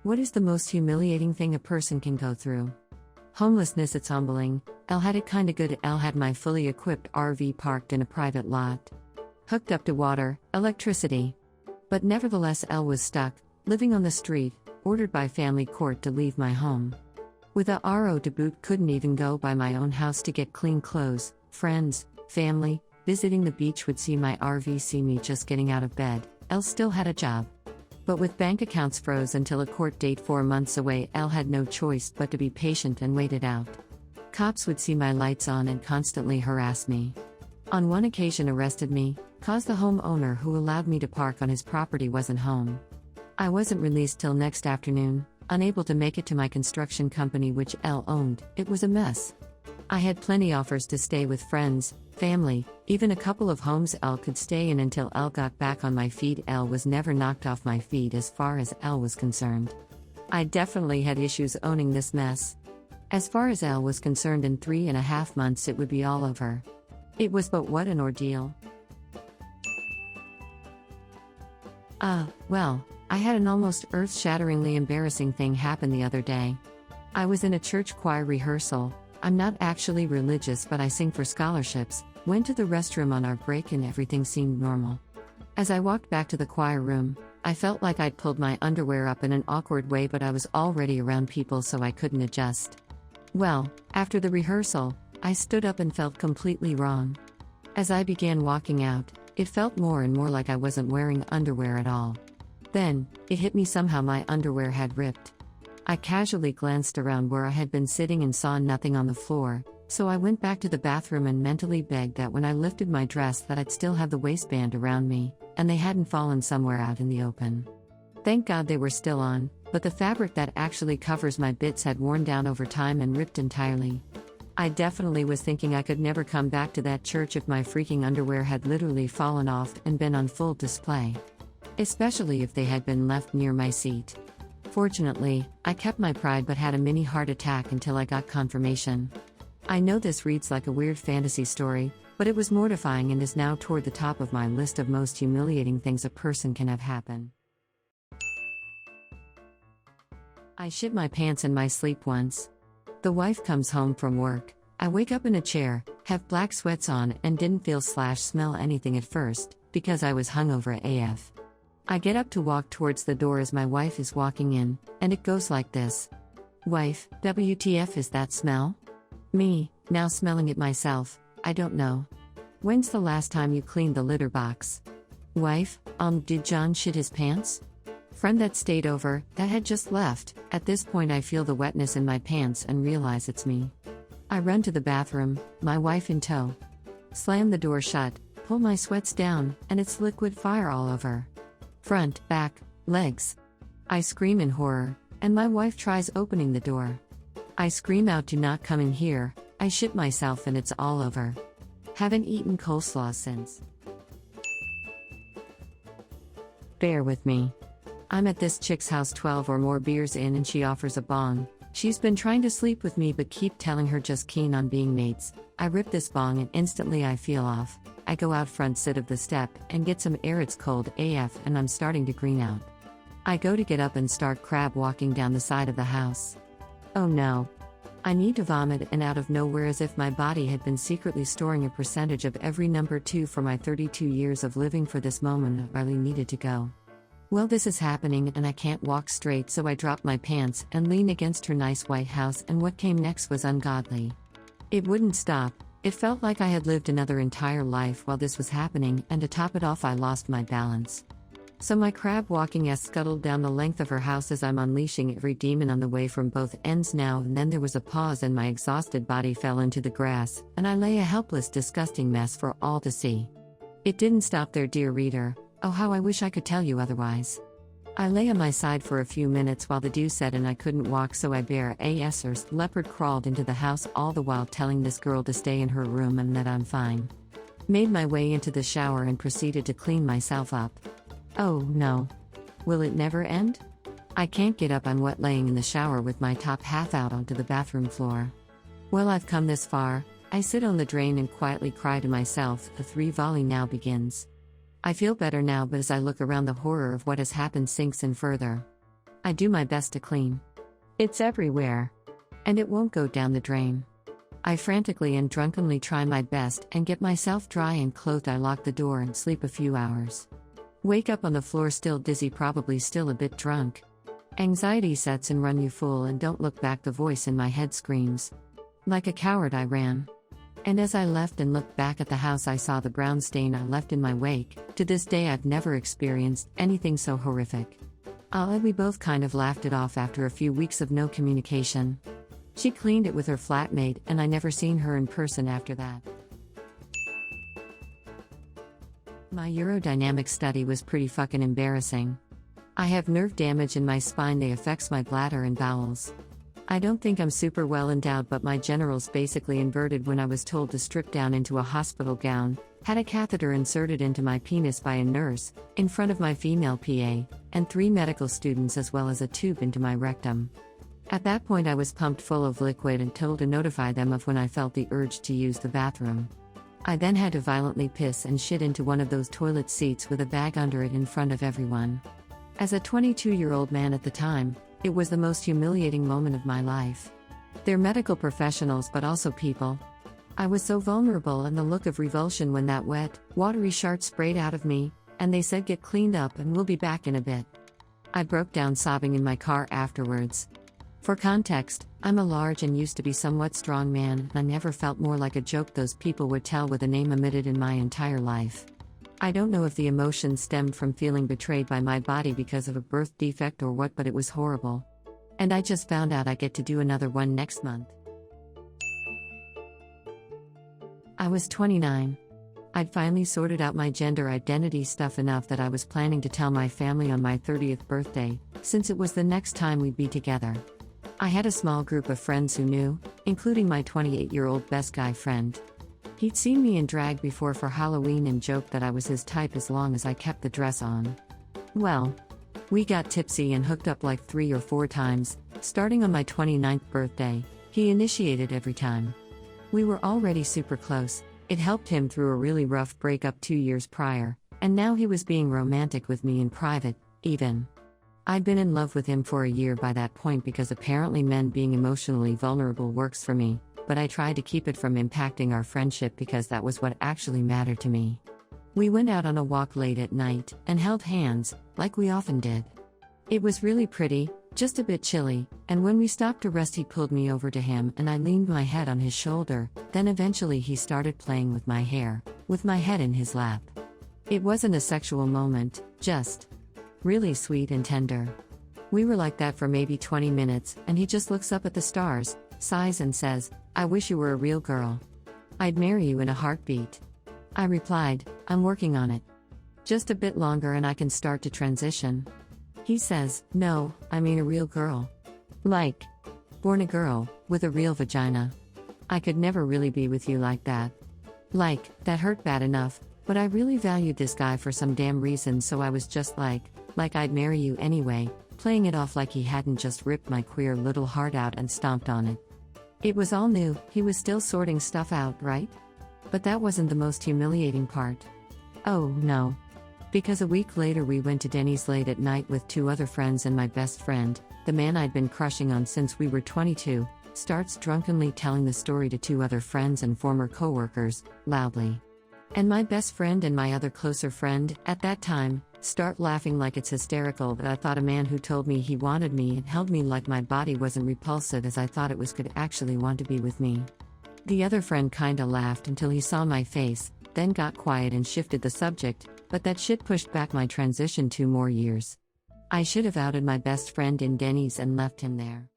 What is the most humiliating thing a person can go through? Homelessness. It's humbling. Elle had it kinda good. Elle had my fully equipped RV parked in a private lot, hooked up to water, electricity. But nevertheless, Elle was stuck, living on the street, ordered by family court to leave my home. With a RO to boot, couldn't even go by my own house to get clean clothes. Friends, family, visiting the beach would see my RV, see me just getting out of bed. Elle still had a job. But with bank accounts froze until a court date 4 months away, Elle had no choice but to be patient and wait it out. Cops would see my lights on and constantly harass me. On one occasion arrested me, cause the homeowner who allowed me to park on his property wasn't home. I wasn't released till next afternoon, unable to make it to my construction company which Elle owned. It was a mess. I had plenty offers to stay with friends, family, even a couple of homes Elle could stay in until Elle got back on my feet. Elle was never knocked off my feet as far as Elle was concerned. I definitely had issues owning this mess. As far as Elle was concerned, in 3.5 months it would be all over. It was, but what an ordeal. Well, I had an almost earth-shatteringly embarrassing thing happen the other day. I was in a church choir rehearsal. I'm not actually religious, but I sing for scholarships. Went to the restroom on our break and everything seemed normal. As I walked back to the choir room, I felt like I'd pulled my underwear up in an awkward way, but I was already around people so I couldn't adjust. Well, after the rehearsal, I stood up and felt completely wrong. As I began walking out, it felt more and more like I wasn't wearing underwear at all. Then, it hit me, somehow my underwear had ripped. I casually glanced around where I had been sitting and saw nothing on the floor, so I went back to the bathroom and mentally begged that when I lifted my dress that I'd still have the waistband around me, and they hadn't fallen somewhere out in the open. Thank God they were still on, but the fabric that actually covers my bits had worn down over time and ripped entirely. I definitely was thinking I could never come back to that church if my freaking underwear had literally fallen off and been on full display. Especially if they had been left near my seat. Fortunately, I kept my pride but had a mini heart attack until I got confirmation. I know this reads like a weird fantasy story, but it was mortifying and is now toward the top of my list of most humiliating things a person can have happen. I shit my pants in my sleep once. The wife comes home from work. I wake up in a chair, have black sweats on, and didn't feel/smell anything at first, because I was hungover AF. I get up to walk towards the door as my wife is walking in, and it goes like this. Wife, WTF is that smell? Me, now smelling it myself, I don't know. When's the last time you cleaned the litter box? Wife, did John shit his pants? Friend that stayed over, that had just left. At this point I feel the wetness in my pants and realize it's me. I run to the bathroom, my wife in tow. Slam the door shut, pull my sweats down, and it's liquid fire all over. Front, back, legs. I scream in horror, and my wife tries opening the door. I scream out, do not come in here. I shit myself and it's all over. Haven't eaten coleslaw since. Bear with me. I'm at this chick's house 12 or more beers in and she offers a bong. She's been trying to sleep with me but keep telling her just keen on being mates. I rip this bong and instantly I feel off. I go out front, sit of the step, and get some air. It's cold AF and I'm starting to green out. I go to get up and start crab walking down the side of the house. Oh no. I need to vomit, and out of nowhere, as if my body had been secretly storing a percentage of every number 2 for my 32 years of living for this moment, I really needed to go. Well, this is happening and I can't walk straight, so I drop my pants and lean against her nice white house, and what came next was ungodly. It wouldn't stop. It felt like I had lived another entire life while this was happening, and to top it off I lost my balance. So my crab walking ass scuttled down the length of her house as I'm unleashing every demon on the way from both ends. Now and then there was a pause and my exhausted body fell into the grass, and I lay a helpless, disgusting mess for all to see. It didn't stop there, dear reader. Oh, how I wish I could tell you otherwise. I lay on my side for a few minutes while the dew set and I couldn't walk, so I bare ass or leopard crawled into the house, all the while telling this girl to stay in her room and that I'm fine. Made my way into the shower and proceeded to clean myself up. Oh no. Will it never end? I can't get up. I'm wet, laying in the shower with my top half out onto the bathroom floor. Well, I've come this far. I sit on the drain and quietly cry to myself. The 3 volley now begins. I feel better now, but as I look around, the horror of what has happened sinks in further. I do my best to clean. It's everywhere. And it won't go down the drain. I frantically and drunkenly try my best and get myself dry and clothed. I lock the door and sleep a few hours. Wake up on the floor still dizzy, probably still a bit drunk. Anxiety sets in. Run you fool and don't look back. The voice in my head screams. Like a coward I ran. And as I left and looked back at the house, I saw the brown stain I left in my wake. To this day I've never experienced anything so horrific. We both kind of laughed it off after a few weeks of no communication. She cleaned it with her flatmate and I never seen her in person after that. My urodynamic study was pretty fucking embarrassing. I have nerve damage in my spine that affects my bladder and bowels. I don't think I'm super well endowed, but my genitals basically inverted when I was told to strip down into a hospital gown, had a catheter inserted into my penis by a nurse, in front of my female PA, and 3 medical students, as well as a tube into my rectum. At that point I was pumped full of liquid and told to notify them of when I felt the urge to use the bathroom. I then had to violently piss and shit into one of those toilet seats with a bag under it in front of everyone. As a 22-year-old man at the time, it was the most humiliating moment of my life. They're medical professionals but also people. I was so vulnerable, and the look of revulsion when that wet, watery shart sprayed out of me, and they said get cleaned up and we'll be back in a bit. I broke down sobbing in my car afterwards. For context, I'm a large and used to be somewhat strong man, and I never felt more like a joke those people would tell with a name omitted in my entire life. I don't know if the emotion stemmed from feeling betrayed by my body because of a birth defect or what, but it was horrible. And I just found out I get to do another one next month. I was 29. I'd finally sorted out my gender identity stuff enough that I was planning to tell my family on my 30th birthday, since it was the next time we'd be together. I had a small group of friends who knew, including my 28-year-old best guy friend. He'd seen me in drag before for Halloween and joked that I was his type as long as I kept the dress on. Well, we got tipsy and hooked up like 3 or 4 times, starting on my 29th birthday. He initiated every time. We were already super close. It helped him through a really rough breakup 2 years prior, and now he was being romantic with me in private, even. I'd been in love with him for a year by that point because apparently men being emotionally vulnerable works for me, but I tried to keep it from impacting our friendship because that was what actually mattered to me. We went out on a walk late at night and held hands, like we often did. It was really pretty, just a bit chilly, and when we stopped to rest he pulled me over to him and I leaned my head on his shoulder. Then eventually he started playing with my hair, with my head in his lap. It wasn't a sexual moment, just really sweet and tender. We were like that for maybe 20 minutes, and he just looks up at the stars, sighs and says, "I wish you were a real girl. I'd marry you in a heartbeat." I replied, "I'm working on it. Just a bit longer and I can start to transition." He says, "No, I mean a real girl. Like, born a girl, with a real vagina. I could never really be with you like that. Like, that hurt bad enough, but I really valued this guy for some damn reason, so I was just like I'd marry you anyway," playing it off like he hadn't just ripped my queer little heart out and stomped on it. It was all new, he was still sorting stuff out, right? But that wasn't the most humiliating part. Oh, no. Because a week later we went to Denny's late at night with 2 other friends, and my best friend, the man I'd been crushing on since we were 22, starts drunkenly telling the story to 2 other friends and former coworkers, loudly. And my best friend and my other closer friend, at that time, start laughing like it's hysterical that I thought a man who told me he wanted me and held me like my body wasn't repulsive as I thought it was could actually want to be with me. The other friend kinda laughed until he saw my face, then got quiet and shifted the subject, but that shit pushed back my transition 2 more years. I should have outed my best friend in Denny's and left him there.